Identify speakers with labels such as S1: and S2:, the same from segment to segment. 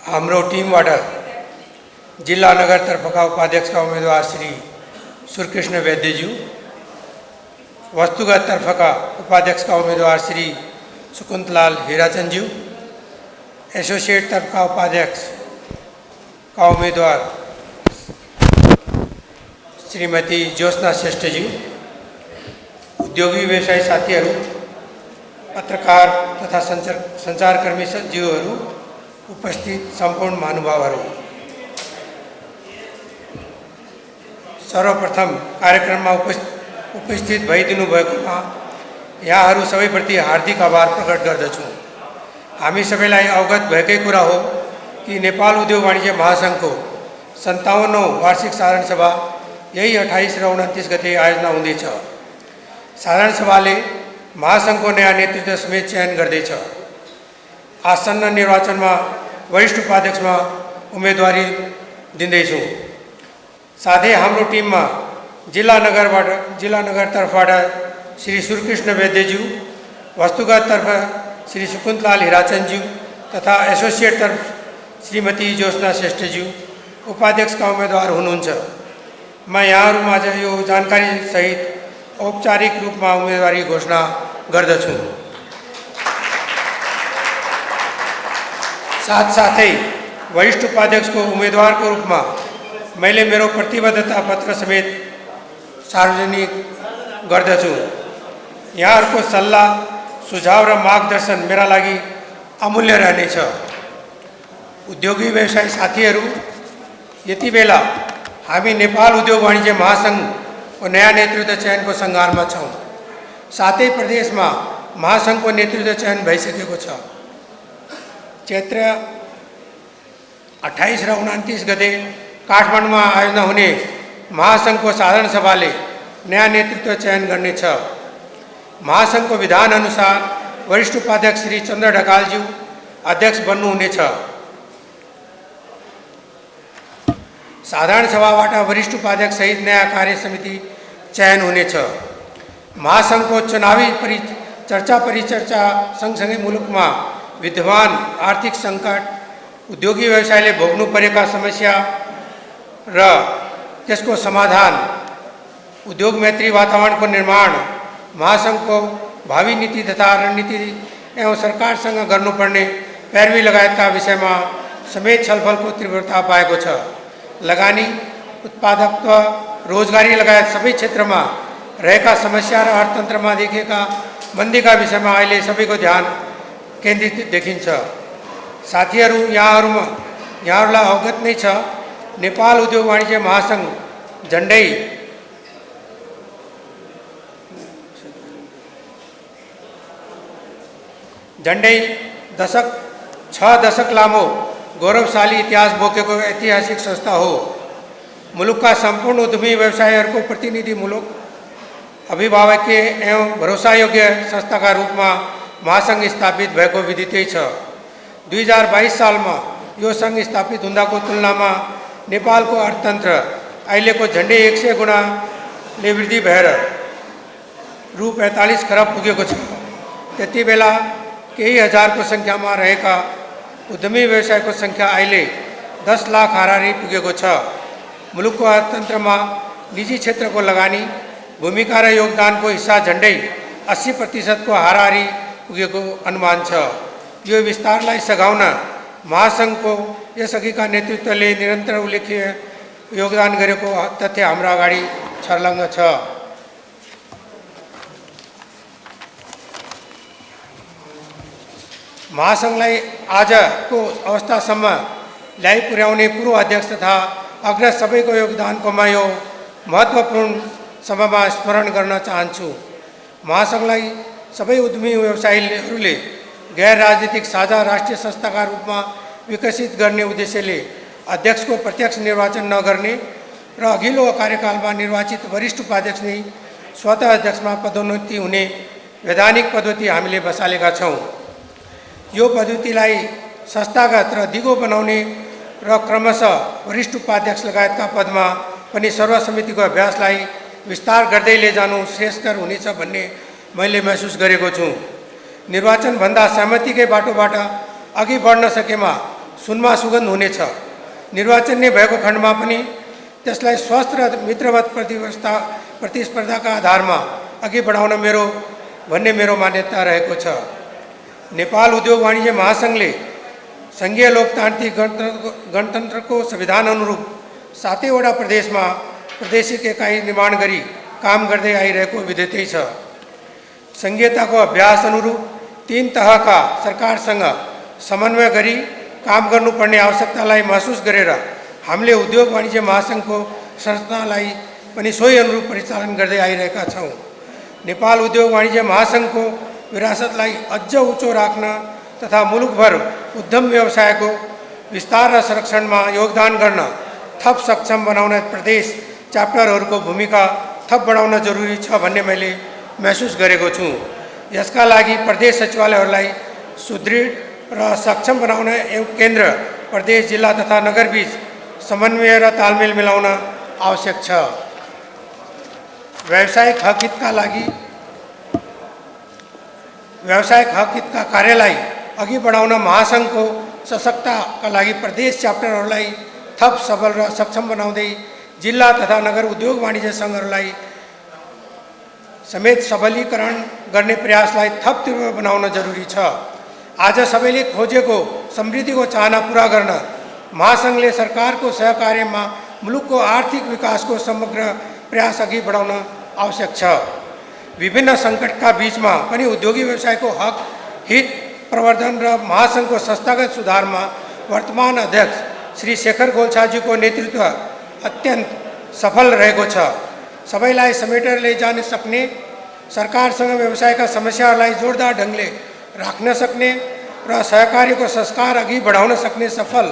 S1: हाम्रो टिमबाट जिल्ला नगरतर्फका उपाध्यक्षका उम्मेदवार श्री सुरकृष्ण वैद्यज्यू, वस्तुगत तर्फका उपाध्यक्षका उम्मेदवार श्री सुकुन्तलाल हिराचंदज्यू, एसोसिएट तर्फका उपाध्यक्षका उम्मेदवार श्रीमती ज्योत्सना श्रेष्ठज्यू, उद्योगी व्यवसायी साथीहरू, पत्रकार तथा सञ्चारकर्मी ज्यूहरू, उपस्थित सम्पूर्ण महानुभावहरू, सर्वप्रथम कार्यक्रममा उपस्थित भइदिनु भएकोमा यहाँहरू सबैप्रति हार्दिक आभार प्रकट गर्दछु। हामी सबैलाई अवगत भएकै कुरा हो कि नेपाल उद्योग वाणिज्य महासङ्घको 57औं वार्षिक साधारण सभा यही 28 र 29 गते आयोजना हुँदैछ। साधारण सभाले महासङ्घको नयाँ नेतृत्व समेत चयन गर्दैछ। आसन्न निर्वाचनमा वरिष्ठ उपाध्यक्षमा उम्मेदवारी दिँदैछु। साथै हाम्रो टिममा जिल्ला नगरतर्फबाट श्री सुरकृष्ण वैद्यज्यू, वस्तुगत तर्फ श्री सुकुन्तलाल हिराचंदज्यू तथा एसोसिएट तर्फ श्रीमती ज्योत्सना श्रेष्ठज्यू उपाध्यक्षका उम्मेदवार हुनुहुन्छ। म यहाँहरूमाझ यो जानकारी सहित औपचारिक रूपमा उम्मेदवारी घोषणा गर्दछु। साथसाथै वरिष्ठ उपाध्यक्षको उम्मेदवारको रूपमा मैले मेरो प्रतिबद्धता पत्र समेत सार्वजनिक गर्दछु। यहाँहरूको सल्लाह, सुझाव र मार्गदर्शन मेरा लागि अमूल्य रहनेछ। उद्योगी व्यवसायी साथीहरू, यति बेला हामी नेपाल उद्योग वाणिज्य महासङ्घको नयाँ नेतृत्व चयनको सङ्घारमा छौँ। सातै प्रदेशमा महासङ्घको नेतृत्व चयन भइसकेको छ। चैत्र 28 र 29 गते काठमाडौँमा आयोजना हुने महासङ्घको साधारण सभाले नयाँ नेतृत्व चयन गर्नेछ। महासङ्घको विधान अनुसार वरिष्ठ उपाध्यक्ष श्री चन्द्र ढकालज्यू अध्यक्ष बन्नुहुनेछ। साधारण सभाबाट वरिष्ठ उपाध्यक्ष सहित नयाँ कार्य समिति चयन हुनेछ। महासङ्घको चुनावी चर्चा परिचर्चा सँगसँगै मुलुकमा विद्यमान आर्थिक सङ्कट, उद्योगी व्यवसायले भोग्नु परेका समस्या र त्यसको समाधान, उद्योग मैत्री वातावरणको निर्माण, महासङ्घको भावी नीति तथा रणनीति एवं सरकारसँग गर्नुपर्ने पैरवी लगायतका विषयमा समेत छलफलको तीव्रता पाएको छ। लगानी, उत्पादकत्व, रोजगारी लगायत सबै क्षेत्रमा रहेका समस्या र अर्थतन्त्रमा देखिएका मन्दीका विषयमा अहिले सबैको ध्यान केन्द्रित देखिन्छ। साथीहरू, यहाँहरूलाई अवगत नै छ, नेपाल उद्योग वाणिज्य महासङ्घ झन्डै 6 दशक लामो गौरवशाली इतिहास बोकेको ऐतिहासिक संस्था हो। मुलुकका सम्पूर्ण उद्यमी व्यवसायीहरूको प्रतिनिधिमूलक, अभिभावकीय एवं भरोसायोग्य संस्थाका रूपमा महासङ्घ स्थापित भएको विदितै छ। 2022 सालमा यो सङ्घ स्थापित हुँदाको तुलनामा नेपालको अर्थतन्त्र अहिलेको झन्डै 100 गुणाले वृद्धि भएर रु 45 खरब पुगेको छ। त्यति बेला केही हजारको सङ्ख्यामा रहेका उद्यमी व्यवसायको सङ्ख्या अहिले 10 लाख हाराहारी पुगेको छ। मुलुकको अर्थतन्त्रमा निजी क्षेत्रको लगानी, भूमिका र योगदानको हिस्सा झन्डै 80% को हाराहारी पुगेको अनुमान छ। यो विस्तारलाई सघाउन महासङ्घको यसअघिका नेतृत्वले निरन्तर उल्लेख्य योगदान गरेको तथ्य हाम्रो अगाडि छर्लङ्ग छ। महासङ्घलाई आजको अवस्थासम्म ल्याइ पुर्याउने पूर्व अध्यक्ष तथा अग्रज सबैको योगदानको म यो महत्त्वपूर्ण सभामा स्मरण गर्न चाहन्छु। महासङ्घलाई सबै उद्यमी व्यवसायीहरूले गैर राजनीतिक साझा राष्ट्रिय संस्थाका रूपमा विकसित गर्ने उद्देश्यले अध्यक्षको प्रत्यक्ष निर्वाचन नगर्ने र अघिल्लो कार्यकालमा निर्वाचित वरिष्ठ उपाध्यक्ष नै स्वतः अध्यक्षमा पदोन्नति हुने वैधानिक पद्धति हामीले बसालेका छौँ। यो पद्धतिलाई संस्थागत र दिगो बनाउने र क्रमशः वरिष्ठ उपाध्यक्ष लगायतका पदमा पनि सर्वसमितिको अभ्यासलाई विस्तार गर्दै लैजानु श्रेयस्कर हुनेछ भन्ने मैले महसुस गरेको छु। निर्वाचनभन्दा सहमतिकै बाटोबाट अघि बढ्न सकेमा सुनमा सुगन्ध हुनेछ। निर्वाचन भएको खण्डमा पनि त्यसलाई स्वस्थ र मित्रवत प्रतिस्पर्धाका आधारमा अघि बढाउन भन्ने मेरो मान्यता रहेको छ। नेपाल उद्योग वाणिज्य महासङ्घले सङ्घीय लोकतान्त्रिक गणतन्त्रको संविधान अनुरूप 7वटा प्रदेशमा प्रादेशिक एकाइ निर्माण गरी काम गर्दै आइरहेको विदितै छ। सङ्घीयताको अभ्यास अनुरूप 3 तहका सरकारसँग समन्वय गरी काम गर्नुपर्ने आवश्यकतालाई महसुस गरेर हामीले उद्योग वाणिज्य महासङ्घको संरचनालाई पनि सोही अनुरूप परिचालन गर्दै आइरहेका छौँ। नेपाल उद्योग वाणिज्य महासङ्घको विरासतलाई अझ उच्च राख्न तथा मुलुकभर उद्यम व्यवसायको विस्तार र संरक्षणमा योगदान गर्न थप सक्षम बनाउन प्रदेश च्याप्टरहरूको भूमिका थप बढाउन जरुरी छ भन्ने मैले महसुस गरेको छु। यसका लागि प्रदेश सचिवालयहरूलाई सुदृढ र सक्षम बनाउन केन्द्र, प्रदेश, जिल्ला तथा नगरबीच समन्वय र तालमेल मिलाउन आवश्यक छ। व्यावसायिक हक हितका कार्यलाई अघि बढाउन महासङ्घको सशक्तताका लागि प्रदेश च्याप्टरहरूलाई थप सबल र सक्षम बनाउँदै जिल्ला तथा नगर उद्योग वाणिज्य सङ्घहरूलाई समेत सबलीकरण गर्ने प्रयासलाई थप तीव्र बनाउन जरुरी छ। आज सबैले खोजेको समृद्धिको चाहना पूरा गर्न महासङ्घले सरकारको सहकार्यमा मुलुकको आर्थिक विकासको समग्र प्रयास अघि बढाउन आवश्यक छ। विभिन्न सङ्कटका बीचमा पनि उद्योगी व्यवसायको हित प्रवर्धन र महासङ्घको संस्थागत सुधारमा वर्तमान अध्यक्ष श्री शेखर गोल्छाजीको नेतृत्व अत्यन्त सफल रहेको छ। सबैलाई समेटेर लैजान सक्ने, सरकारसँग व्यवसायका समस्याहरूलाई जोरदार ढङ्गले राख्न सक्ने र सहकारीको संस्कार अघि बढाउन सक्ने सफल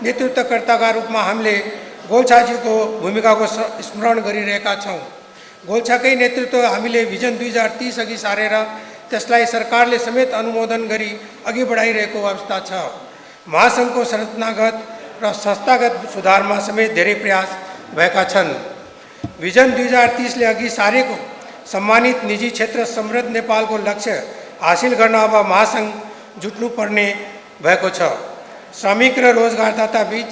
S1: नेतृत्वकर्ताका रूपमा हामीले गोल्छाजीको भूमिकाको स्मरण गरिरहेका छौँ। गोल्छाकै नेतृत्व हामीले भिजन 2030 अघि सारेर त्यसलाई सरकारले समेत अनुमोदन गरी अघि बढाइरहेको अवस्था छ। महासङ्घको संरचनागत र संस्थागत सुधारमा समेत धेरै प्रयास भएका छन्। भिजन 2030ले अघि सारेको सम्मानित निजी क्षेत्र समृद्ध नेपालको लक्ष्य हासिल गर्न अब महासङ्घ जुट्नुपर्ने भएको छ। श्रमिक र रोजगारदाता बीच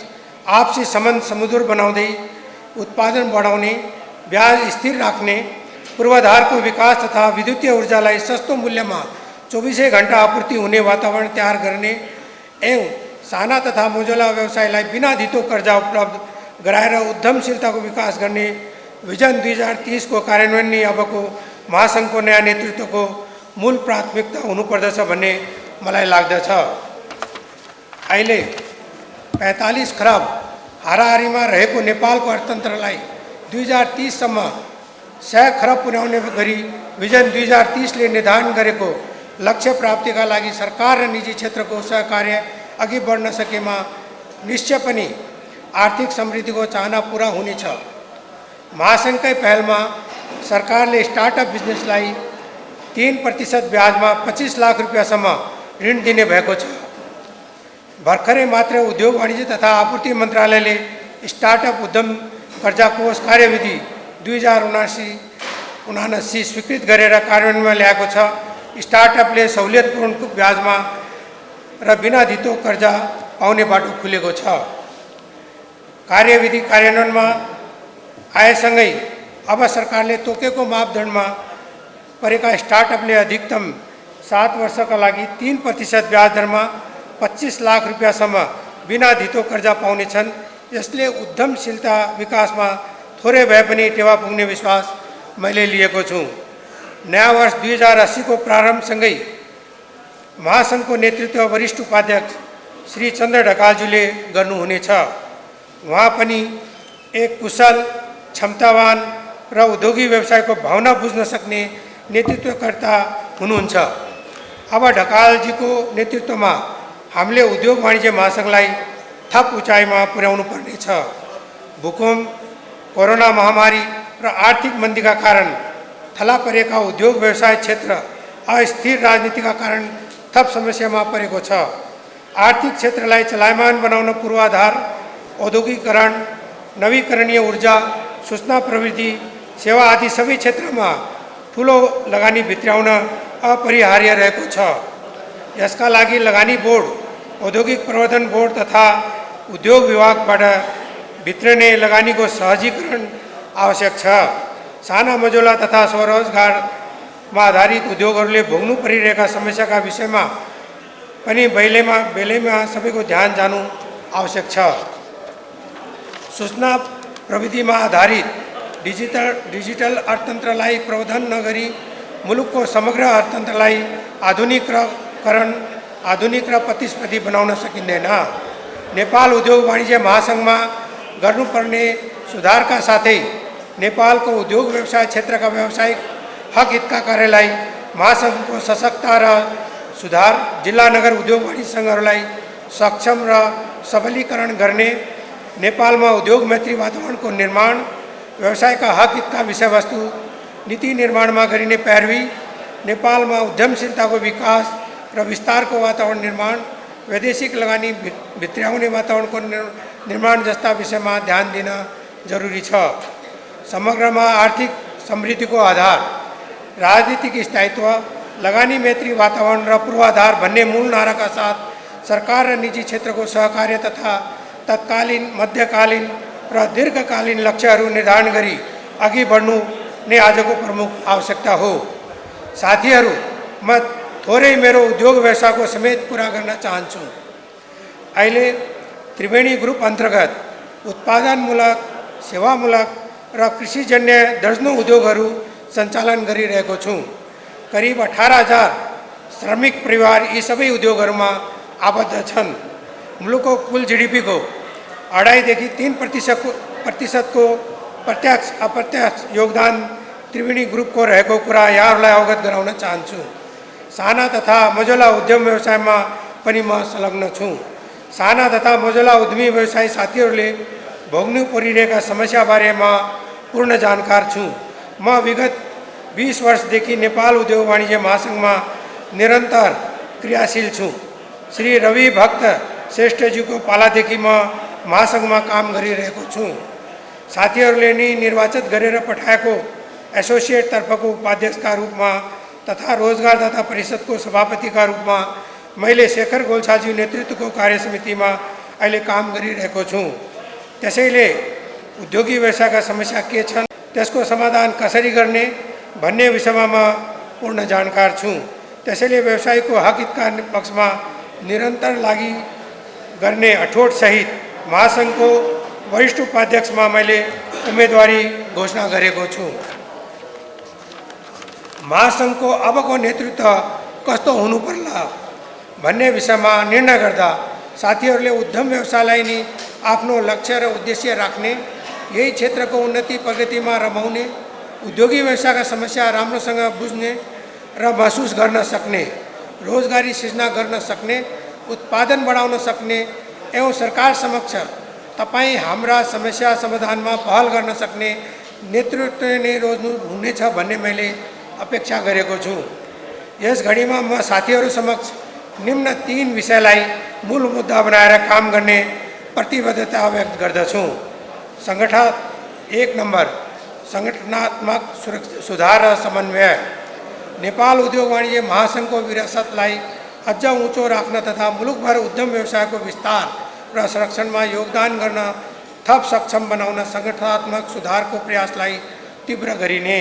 S1: आपसी सम्बन्ध सुमधुर बनाउँदै उत्पादन बढाउने, ब्याज स्थिर राख्ने, पूर्वाधारको विकास तथा विद्युतीय ऊर्जालाई सस्तो मूल्यमा 24 घण्टा आपूर्ति हुने वातावरण तयार गर्ने एवं साना तथा मझौला व्यवसायलाई बिना धितो कर्जा उपलब्ध गराएर उद्यमशीलताको विकास गर्ने भिजन 2030 को कार्यान्वयन नै अबको महासङ्घको नयाँ नेतृत्वको मूल प्राथमिकता हुनुपर्दछ भन्ने मलाई लाग्दछ। अहिले 45 खरब हाराहारीमा रहेको नेपालको अर्थतन्त्रलाई 2030 सम्म 100 खरब पुर्याउने गरी भिजन 2030 ले निर्धारण गरेको लक्ष्य प्राप्तिका लागि सरकार र निजी क्षेत्रको सहकार्य अघि बढ्न सकेमा निश्चय पनि आर्थिक समृद्धिको चाहना पूरा हुनेछ। महासङ्घकै पहलमा सरकारले स्टार्टअप बिजनेसलाई 3% ब्याजमा 25 लाख रुपियाँसम्म ऋण दिने भएको छ। भर्खरै मात्र उद्योग वाणिज्य तथा आपूर्ति मन्त्रालयले स्टार्टअप उद्यम कर्जा कोष कार्यविधि 2079 स्वीकृत गरेर कार्यान्वयनमा ल्याएको छ। स्टार्टअपले सहुलियतपूर्ण ब्याजमा र बिना धितो कर्जा पाउने बाटो खुलेको छ। कार्यविधि कार्यान्वयनमा आएसँगै अब सरकारले तोकेको मापदण्डमा परेका स्टार्टअपले अधिकतम 7 वर्षका लागि 3% ब्याज दरमा 25 लाख रुपियाँसम्म बिना धितो कर्जा पाउनेछन्। यसले उद्यमशीलता विकासमा थोरै भए पनि टेवा पुग्ने विश्वास मैले लिएको छु। नयाँ वर्ष 2080 को प्रारम्भसँगै महासङ्घको नेतृत्व वरिष्ठ उपाध्यक्ष श्री चन्द्र ढकालज्यूले गर्नुहुनेछ। उहाँ पनि एक कुशल, क्षमतावान र उद्योगी व्यवसायको भावना बुझ्न सक्ने नेतृत्वकर्ता हुनुहुन्छ। अब ढकालजीको नेतृत्वमा हामीले उद्योग वाणिज्य महासङ्घलाई थप उचाइमा पुर्याउनु पर्नेछ। भूकम्प, कोरोना महामारी र आर्थिक मन्दीका कारण थला परेका उद्योग व्यवसाय क्षेत्र अस्थिर राजनीतिका कारण थप समस्यामा परेको छ। आर्थिक क्षेत्रलाई चलायमान बनाउन पूर्वाधार, औद्योगिकीकरण, नवीकरणीय ऊर्जा, सूचना प्रविधि, सेवा आदि सबै क्षेत्रमा ठुलो लगानी भित्र्याउन अपरिहार्य रहेको छ। यसका लागि लगानी बोर्ड औद्योगिक प्रवर्धन बोर्ड तथा उद्योग विभागबाट भित्रने लगानीको सहजीकरण आवश्यक छ। साना मझौला तथा स्वरोजगारमा आधारित उद्योगहरूले भोग्नु परिरहेका समस्याका विषयमा पनि बेलैमा सबैको ध्यान जानु आवश्यक छ। सूचना प्रविधिमा आधारित डिजिटल अर्थतन्त्रलाई प्रवर्धन नगरी मुलुकको समग्र अर्थतन्त्रलाई आधुनिक र प्रतिस्पर्धी बनाउन सकिँदैन। नेपाल उद्योग वाणिज्य महासङ्घमा गर्नुपर्ने सुधारका साथै नेपालको उद्योग व्यवसाय क्षेत्रका व्यावसायिक हक हितका कार्यलाई महासङ्घको सशक्तता र सुधार, जिल्ला नगर उद्योग वाणिज्य सङ्घहरूलाई सक्षम र सबलीकरण गर्ने, नेपालमा उद्योग मैत्री वातावरणको निर्माण, व्यवसायका हक हितका विषयवस्तु नीति निर्माणमा गरिने पैरवी, नेपालमा उद्यमशीलताको विकास र विस्तारको वातावरण निर्माण, वैदेशिक लगानी भित्र्याउने वातावरणको निर्माण जस्ता विषयमा ध्यान दिन जरुरी छ। समग्रमा आर्थिक समृद्धिको आधार, राजनीतिक स्थायित्व, लगानी मैत्री वातावरण र पूर्वाधार भन्ने मूल नाराका साथ सरकार र निजी क्षेत्रको सहकार्य तथा तत्कालीन, मध्यकालीन र दीर्घकालीन लक्ष्यहरू निर्धारण गरी अघि बढ्नु नै आजको प्रमुख आवश्यकता हो। साथीहरू, म थोरै मेरो उद्योग व्यवसायको समेत कुरा गर्न चाहन्छु। अहिले त्रिवेणी ग्रुप अन्तर्गत उत्पादनमूलक, सेवामूलक र कृषिजन्य दर्जनौं उद्योगहरू सञ्चालन गरिरहेको छु। करिब 18,000 श्रमिक परिवार यी सबै उद्योगहरूमा आबद्ध छन्। मुलुकको कुल जीडीपीको 2.5 देखि 3% को प्रत्यक्ष अप्रत्यक्ष योगदान त्रिवेणी ग्रुपको रहेको कुरा यहाँहरूलाई अवगत गराउन चाहन्छु। साना तथा मझौला उद्यम व्यवसायमा पनि म संलग्न छु। साना तथा मझौला उद्यमी व्यवसायी साथीहरूले भोग्नु परिरहेका समस्याबारे म पूर्ण जानकार छु। म विगत 20 वर्षदेखि नेपाल उद्योग वाणिज्य महासङ्घमा निरन्तर क्रियाशील छु। श्री रवि भक्त श्रेष्ठजीको पालादेखि म महासङ्घमा काम गरिरहेको छु। साथीहरूले नि निर्वाचित गरेर पठाएको एसोसिएटतर्फको उपाध्यक्षका रूपमा तथा रोजगारदाता परिषदको सभापतिका रूपमा मैले शेखर गोल्छाजी नेतृत्वको कार्यसमितिमा अहिले काम गरिरहेको छु। त्यसैले उद्योगी व्यवसायका समस्या के छन्, त्यसको समाधान कसरी गर्ने भन्ने विषयमा म पूर्ण जानकार छु। त्यसैले व्यवसायको हक हितका पक्षमा निरन्तर लागि गर्ने अठोट सहित महासङ्घको वरिष्ठ उपाध्यक्षमा मैले उम्मेदवारी घोषणा गरेको छु। महासङ्घको अबको नेतृत्व कस्तो हुनु पर्ला भन्ने विषयमा निर्णय गर्दा साथीहरूले उद्यम व्यवसायलाई नि आफ्नो लक्ष्य र उद्देश्य राख्ने, यही क्षेत्रको उन्नति प्रगतिमा रमाउने, उद्योगी व्यवसायका समस्या राम्रोसँग बुझ्ने र महसुस गर्न सक्ने, रोजगारी सृजना गर्न सक्ने, उत्पादन बढाउन सक्ने एवं सरकार समक्ष तपाईँ हाम्रा समस्या समाधानमा पहल गर्न सक्ने नेतृत्व नै रोज्नु हुनेछ भन्ने मैले अपेक्षा गरेको छु। यस घडीमा म साथीहरू समक्ष निम्न 3 विषयलाई मूल मुद्दा बनाएर काम गर्ने प्रतिबद्धता व्यक्त गर्दछु। 1 नम्बर सङ्गठनात्मक सुधार र समन्वय। नेपाल उद्योग वाणिज्य महासङ्घको विरासतलाई अझ उँचो राख्न तथा मुलुकभर उद्यम व्यवसायको विस्तार र संरक्षणमा योगदान गर्न थप सक्षम बनाउन सङ्गठनात्मक सुधारको प्रयासलाई तीव्र गरिने,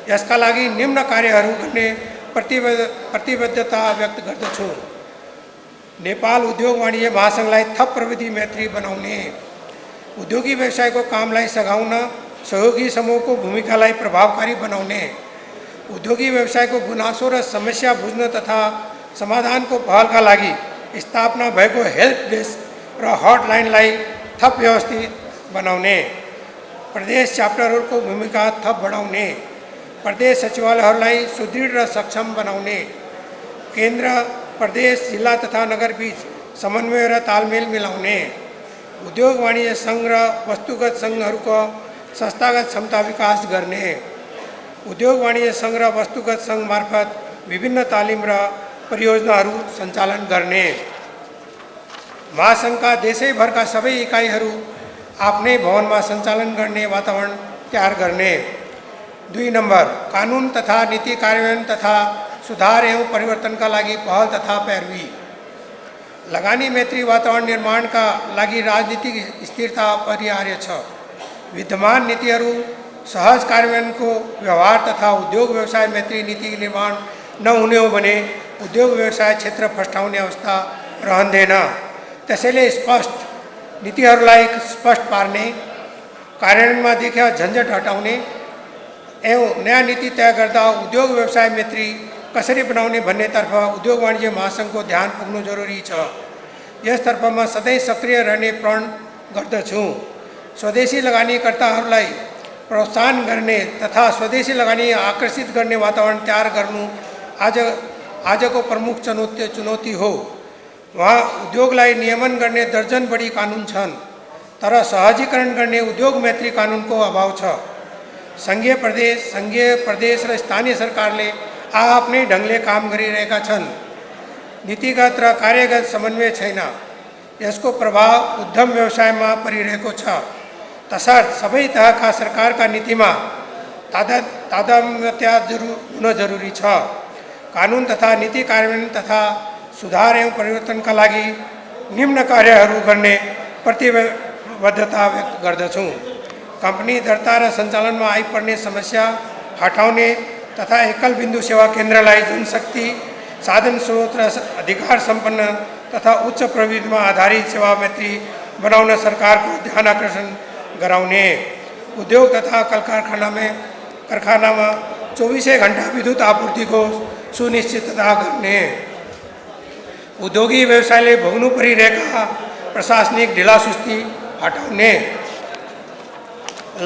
S1: यसका लागि निम्न कार्यहरू गर्ने प्रतिबद्धता व्यक्त गर्दछु। नेपाल उद्योग वाणिज्य महासङ्घलाई थप प्रविधि मैत्री बनाउने, उद्योगी व्यवसायको कामलाई सघाउन सहयोगी समूहको भूमिकालाई प्रभावकारी बनाउने, उद्योगी व्यवसायको गुनासो र समस्या बुझ्न तथा समाधानको पहलका लागि स्थापना भएको हेल्प डेस्क र हटलाइनलाई थप व्यवस्थित बनाउने, प्रदेश च्याप्टरहरूको भूमिका थप बढाउने, प्रदेश सचिवालयहरूलाई सुदृढ र सक्षम बनाउने, केन्द्र, प्रदेश, जिल्ला तथा नगर बीच समन्वय र तालमेल मिलाउने, उद्योग वाणिज्य सङ्घ र वस्तुगत सङ्घहरूको संस्थागत क्षमता विकास गर्ने, उद्योग वाणिज्य सङ्घ र वस्तुगत सङ्घ मार्फत विभिन्न तालिम र परियोजनाहरू सञ्चालन गर्ने, महासङ्घका देशैभरका सबै इकाइहरू आफ्नै भवनमा सञ्चालन गर्ने वातावरण तयार गर्ने। 2 नम्बर कानुन तथा नीति कार्यान्वयन तथा सुधार एवं परिवर्तनका लागि पहल तथा पैरवी। लगानी मैत्री वातावरण निर्माण का लागि राजनीतिक स्थिरता अपरिहार्य छ। विद्यमान नीतिहरू सहज कार्यान्वयनको व्यवहार तथा उद्योग व्यवसाय मैत्री नीति निर्माण नहुने हो भने उद्योग व्यवसाय क्षेत्र फस्टाउने अवस्था रहँदैन। त्यसैले स्पष्ट नीतिहरूलाई स्पष्ट पार्ने, कार्यान्वयनमा देखिया झन्झट हटाउने एवं नयाँ नीति तय गर्दा उद्योग व्यवसाय मैत्री कसरी बनाउने भन्नेतर्फ उद्योग वाणिज्य महासङ्घको ध्यान पुग्नु जरुरी छ। यसतर्फमा सधैँ सक्रिय रहने प्रण गर्दछु। स्वदेशी लगानीकर्ताहरूलाई प्रोत्साहन गर्ने तथा स्वदेशी लगानी आकर्षित गर्ने वातावरण तयार गर्नु आजको प्रमुख चुनौती हो। वहाँ उद्योगलाई नियमन गर्ने दर्जन बढी कानुन छन्, तर सहजीकरण गर्ने उद्योग मैत्री कानुनको अभाव छ। संघीय प्रदेश र स्थानीय सरकारले आफ्नै ढङ्गले काम गरिरहेका छन्। नीतिगत र कार्यगत समन्वय छैन। यसको प्रभाव उद्यम व्यवसायमा परिरहेको छ। तसर्थ सबै तहका सरकारका नीतिमा तादात्म्यता हुन जरुरी छ। कानुन तथा नीति कार्यान्वयन तथा सुधार एवं परिवर्तनका लागि निम्न कार्यहरू गर्ने प्रतिबद्धता व्यक्त गर्दछु। कंपनी दर्ता र सञ्चालनमा आइपर्ने समस्या हटाउने तथा एकल बिन्दु सेवा केन्द्रलाई जनशक्ति, साधन स्रोत र अधिकार सम्पन्न तथा उच्च प्रविधिमा आधारित सेवा मैत्री बनाउन सरकारको ध्यान आकर्षण गराउने। उद्योग तथा कल कारखानामा 24 घण्टा विद्युत आपूर्तिको सुनिश्चितता गर्ने। उद्योगी व्यवसायले भोग्नु परिरहेका प्रशासनिक ढिलासुस्ती हटाउने।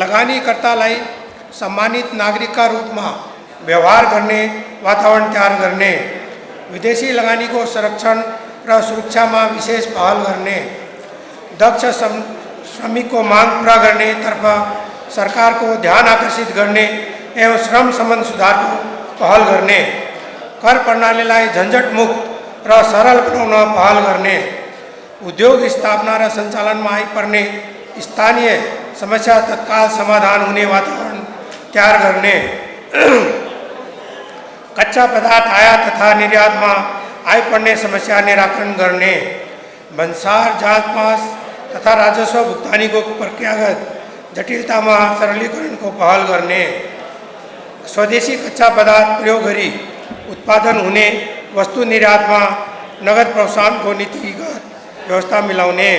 S1: लगानीकर्तालाई सम्मानित नागरिकका रूपमा व्यवहार गर्ने वातावरण तयार गर्ने। विदेशी लगानीको संरक्षण र सुरक्षामा विशेष पहल गर्ने। दक्ष श्रमिकको माग पूरा गर्ने तर्फ सरकारको ध्यान आकर्षित गर्ने एवं श्रम सम्बन्ध सुधारको पहल गर्ने। कर प्रणालीलाई झन्झट मुक्त र सरल बनाउन पहल गर्ने। उद्योग स्थापना र सञ्चालनमा आइपर्ने स्थानीय समस्या तत्काल समाधान हुने वातावरण तयार गर्ने। कच्चा पदार्थ आयात तथा निर्यातमा आइपर्ने समस्या निराकरण गर्ने। भन्सार जाँच पास तथा राजस्व भुक्तानीको प्रक्रियागत जटिलतामा सरलीकरणको पहल गर्ने। स्वदेशी कच्चा पदार्थ प्रयोग गरी उत्पादन हुने वस्तु निर्यातमा नगद प्रोत्साहनको नीतिगत व्यवस्था मिलाउने।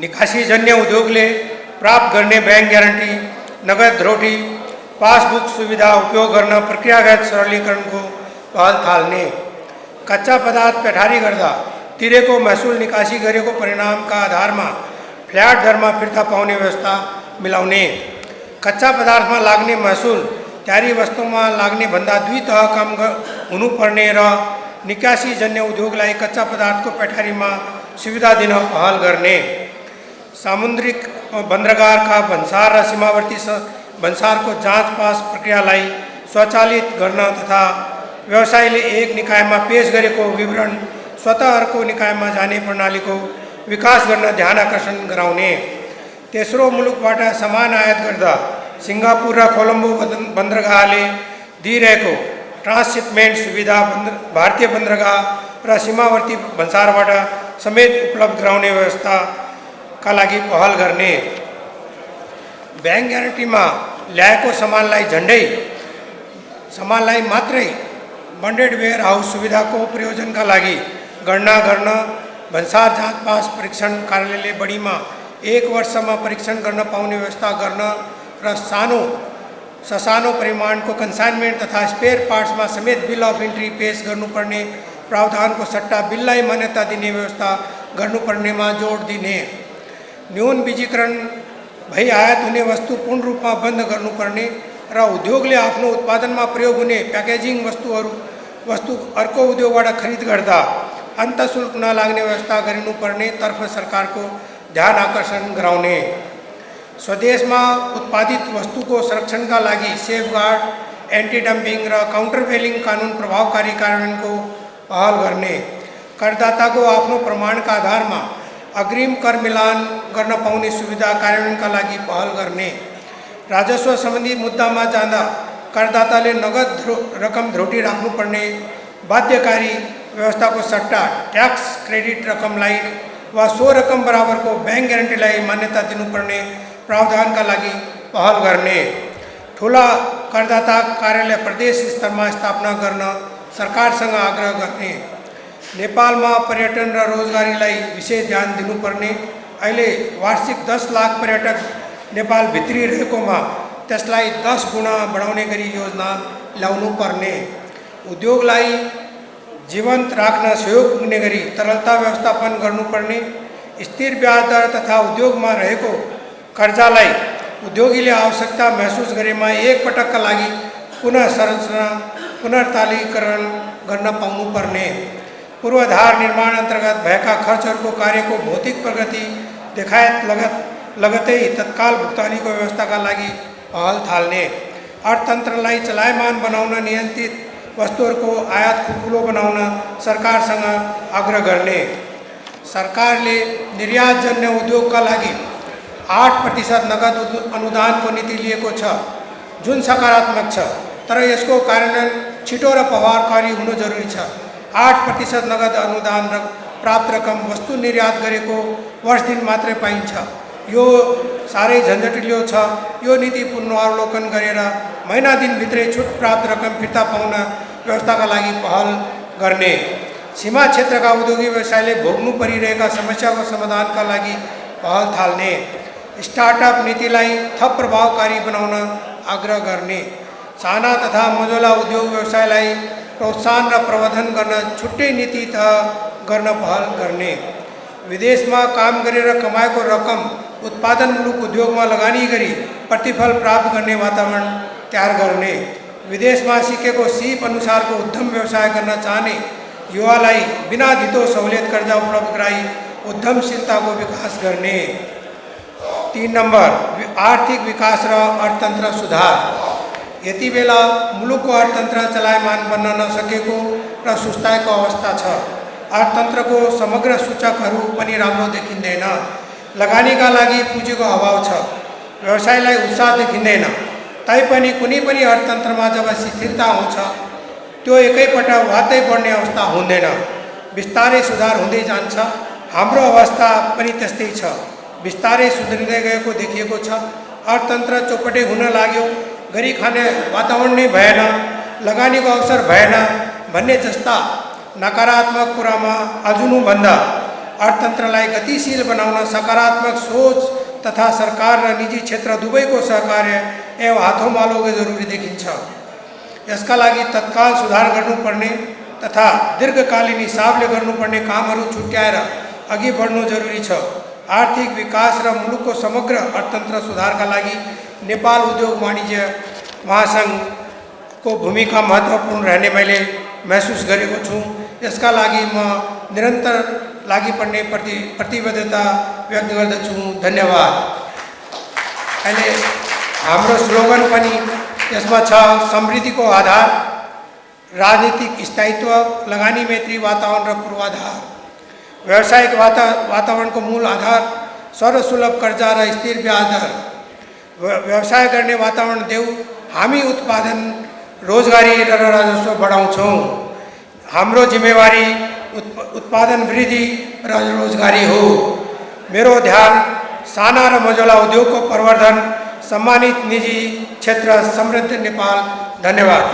S1: निकासीजन्य उद्योगले प्राप्त गर्ने ब्याङ्क ग्यारेन्टी, नगद धरोटी, पासबुक सुविधा उपयोग गर्न प्रक्रियागत सरलीकरणको पहल थाल्ने। कच्चा पदार्थ पेठारी गर्दा तिरेको महसुल निकासी गरेको परिणामका आधारमा फ्ल्याट दरमा फिर्ता पाउने व्यवस्था मिलाउने। कच्चा पदार्थमा लाग्ने महसुल तयारी वस्तुमा लाग्ने भन्दा 2 तह कम हुनुपर्ने र निकासीजन्य उद्योगलाई कच्चा पदार्थको पेठारीमा सुविधा दिन पहल गर्ने। सामुद्रिक बन्दरगाहका भन्सार र सीमावर्ती भन्सारको जाँच पास प्रक्रियालाई स्वचालित गर्न तथा व्यवसायीले एक निकायमा पेश गरेको विवरण स्वतः अर्को निकायमा जाने प्रणालीको विकास गर्न ध्यान आकर्षण गराउने। तेस्रो मुलुकबाट सामान आयात गर्दा सिङ्गापुर र कोलम्बो बन्दरगाहले दिइरहेको ट्रान्ससिपमेन्ट सुविधा भारतीय बन्दरगाह र सीमावर्ती भन्सारबाट समेत उपलब्ध गराउने व्यवस्थाका लागि पहल गर्ने। ब्याङ्क ग्यारेन्टीमा ल्याएको सामानलाई मात्रै बन्डेड वेयर हाउस सुविधाको प्रयोजनका लागि गणना गर्न भन्सार जाँच पास परीक्षण कार्यालयले बढीमा 1 वर्षमा परीक्षण गर्न पाउने व्यवस्था गर्न र ससानो परिमाणको कन्साइनमेन्ट तथा स्पेयर पार्ट्समा समेत बिल अफ इन्ट्री पेश गर्नुपर्ने प्रावधानको सट्टा बिललाई मान्यता दिने व्यवस्था गर्नुपर्नेमा जोड दिने। न्यून बीजीकरण भई आयात हुने वस्तु पूर्ण रूपमा बन्द गर्नुपर्ने र उद्योगले आफ्नो उत्पादनमा प्रयोग हुने प्याकेजिङ वस्तु अर्को उद्योगबाट खरिद गर्दा अन्तःशुल्क नलाग्ने व्यवस्था गरिनुपर्ने तर्फ सरकारको ध्यान आकर्षण गराउने। स्वदेशमा उत्पादित वस्तुको संरक्षणका लागि सेफगार्ड, एन्टी डम्पिङ र काउन्टरभेलिङ कानुन प्रभावकारी कार्यान्वयनको पहल गर्ने। करदाताको आफ्नो प्रमाणका आधारमा अग्रिम कर मिलान गर्न पाउने सुविधा कार्यान्वयनका लागि पहल गर्ने, राजस्व सम्बन्धी मुद्दामा जाँदा करदाताले नगद रकम ध्रुटी राख्नुपर्ने बाध्यकारी व्यवस्थाको सट्टा ट्याक्स क्रेडिट रकमलाई वा सो रकम बराबरको ब्याङ्क ग्यारेन्टीलाई मान्यता दिनुपर्ने प्रावधानका लागि पहल गर्ने, ठुला करदाता कार्यालय प्रदेश स्तरमा स्थापना गर्न सरकारसँग आग्रह गर्ने, नेपालमा पर्यटन र रोजगारीलाई विशेष ध्यान दिनुपर्ने, अहिले वार्षिक 10 लाख पर्यटक नेपाल भित्री रहेकोमा त्यसलाई 10 गुणा बढाउने गरी योजना ल्याउनु पर्ने, उद्योगलाई जीवन्त राख्न सहयोग पुग्ने गरी तरलता व्यवस्थापन गर्नुपर्ने, स्थिर ब्याज दर तथा उद्योगमा रहेको कर्जालाई उद्योगीले आवश्यकता महसुस गरेमा एक पटकका लागि पुनः संरचना पुनर्तालीकरण गर्न पाउनुपर्ने, पूर्वाधार निर्माण अन्तर्गत भएका खर्चहरूको कार्यको भौतिक प्रगति देखायत लगतै तत्काल भुक्तानीको व्यवस्थाका लागि पहल थाल्ने, अर्थतन्त्रलाई चलायमान बनाउन नियन्त्रित वस्तुहरूको आयात खुकुलो बनाउन सरकारसँग आग्रह गर्ने, सरकारले निर्यातजन्य उद्योगका लागि 8% नगद अनुदानको नीति लिएको छ, जुन सकारात्मक छ, तर यसको कार्यान्वयन छिटो र प्रभावकारी हुनु जरुरी छ। 8% नगद अनुदान प्राप्त रकम वस्तु निर्यात गरेको वर्ष दिन मात्रै पाइन्छ। यो साह्रै झन्झटिलो छ। यो नीति पुनरावलोकन गरेर महिना दिनभित्रै छुट प्राप्त रकम फिर्ता पाउन व्यवस्थाका लागि पहल गर्ने, सीमा क्षेत्रका उद्योगी व्यवसायले भोग्नु परिरहेका समस्याको समाधानका लागि पहल थाल्ने, स्टार्टअप नीतिलाई थप प्रभावकारी बनाउन आग्रह गर्ने, साना तथा मझौला उद्योग व्यवसायलाई प्रोत्साहन र प्रवर्धन गर्न छुट्टै नीति तह गर्न पहल गर्ने, विदेशमा काम गरेर कमाएको रकम उत्पादनमूलक उद्योगमा लगानी गरी प्रतिफल प्राप्त गर्ने वातावरण तयार गर्ने, विदेशमा सिकेको सिप अनुसारको उद्यम व्यवसाय गर्न चाहने युवालाई बिना धितो सहुलियत कर्जा उपलब्ध गराई उद्यमशीलताको विकास गर्ने। 3 नम्बर आर्थिक विकास र अर्थतन्त्र सुधार। यति बेला मुलुकको अर्थतन्त्र चलायमान बन्न नसकेको र सुस्ताएको अवस्था छ। अर्थतन्त्रको समग्र सूचकहरू पनि राम्रो देखिँदैन। लगानीका लागि पुँजीको अभाव छ, व्यवसायलाई उत्साह देखिँदैन। तैपनि कुनै पनि अर्थतन्त्रमा जब स्थिरता आउँछ त्यो एकैपल्ट वात्तै बढ्ने अवस्था हुँदैन, बिस्तारै सुधार हुँदै जान्छ। हाम्रो अवस्था पनि त्यस्तै छ, बिस्तारै सुध्रिँदै गएको देखिएको छ। अर्थतन्त्र चौपटे हुन लाग्यो, गरी खाने वातावरण नै भएन, लगानीको अवसर भएन भन्ने जस्ता नकारात्मक कुरामा अल्झिनुभन्दा अर्थतन्त्रलाई गतिशील बनाउन सकारात्मक सोच तथा सरकार र निजी क्षेत्र दुवैको सहकार्य एवं हाथोमालोको जरुरी देखिन्छ। यसका लागि तत्काल सुधार गर्नुपर्ने तथा दीर्घकालीन हिसाबले गर्नुपर्ने कामहरू छुट्याएर अघि बढ्नु जरुरी छ। आर्थिक विकास र मुलुकको समग्र अर्थतन्त्र सुधारका लागि नेपाल उद्योग वाणिज्य महासङ्घको भूमिका महत्त्वपूर्ण रहने मैले महसुस गरेको छु। यसका लागि म निरन्तर लागि पर्ने प्रतिबद्धता व्यक्त गर्दछु। धन्यवाद। अहिले हाम्रो स्लोगन पनि यसमा छ, समृद्धिको आधार राजनीतिक स्थायित्व, लगानी मैत्री वातावरण र पूर्वाधार। व्यावसायिक वातावरणको मूल आधार सर्वसुलभ कर्जा र स्थिर ब्याज दर। व्यवसाय गर्ने वातावरण देऊ, हामी उत्पादन, रोजगारी र राजस्व बढाउँछौँ। हाम्रो जिम्मेवारी उत्पादन वृद्धि र रोजगारी हो। मेरो ध्यान साना र मझौला उद्योगको प्रवर्धन, सम्मानित निजी क्षेत्र, समृद्ध नेपाल। धन्यवाद।